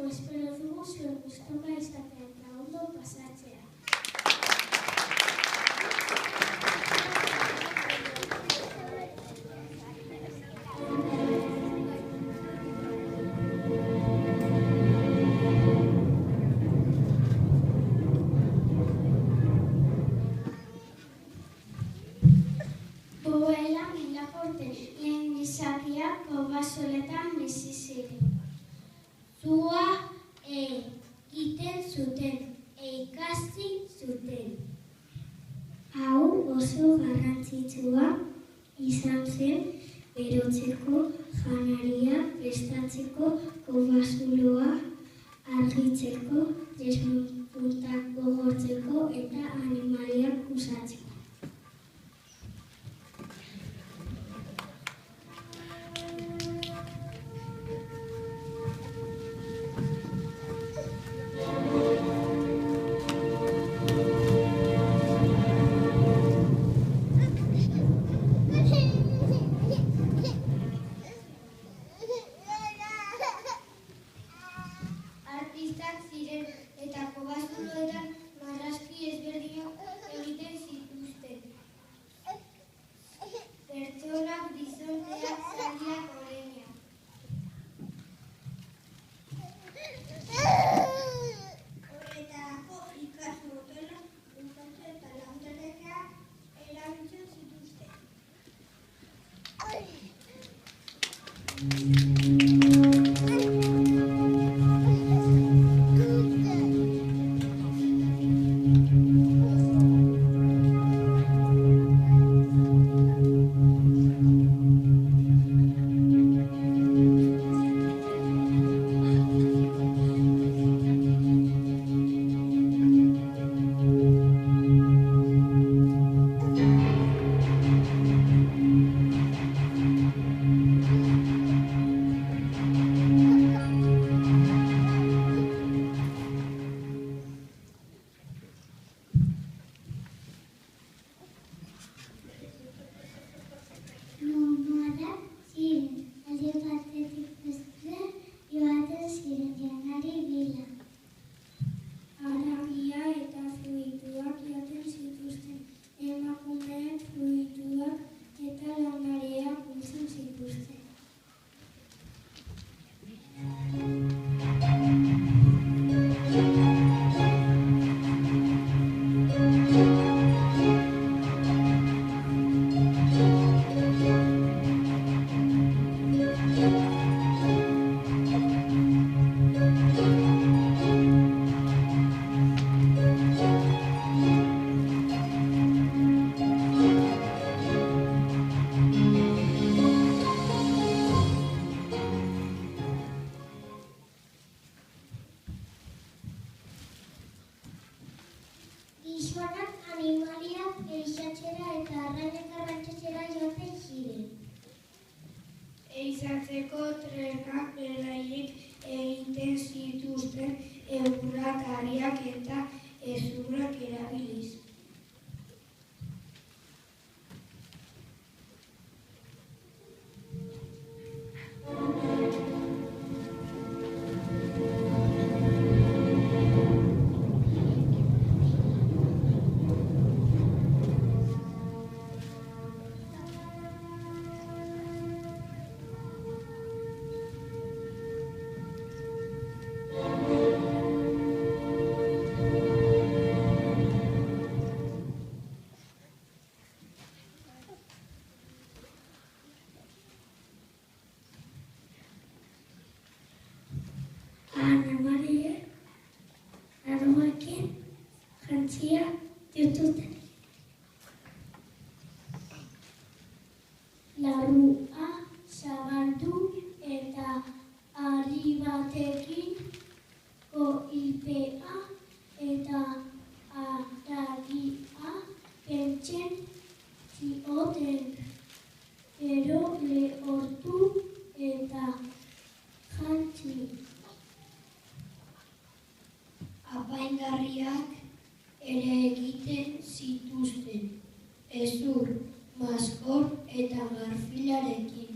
espero dugu zuen gustuko izatea eta ondo pasatzea. Duela milaka urte, lehen gizakiak kobazuletan bizi ziren. Sua egiten zuten, ikasi zuten. Hau oso garrantzitsua izan zen berotzeko, janaria prestatzeko, kobazuloa argitzeko, despuntak gogortzeko eta animaliak usatzeko. Eta kobazuloetan marrazki ezberdinak egiten zituzten. Pertsonak, bisonteak, zaldiak, oreinak. Horretarako ikasmotela, puntatze eta lantegia erabiltzen zituzten. Gizonak animaliak ehizatzera eta arrainak arrantzatzera joaten ziren. Ehizatzeko trenak beraiek egiten zituzten egurrak, hariak eta hezurrak erabiliz. Arroekin jantzia dituzten. Larrua zabaldu eta ari batekin koipea eta haragia kentzen zioten. Gero lehortu eta jantzi. Apaingarriak ere egiten zituzten, hezur, maskor eta marfilarekin.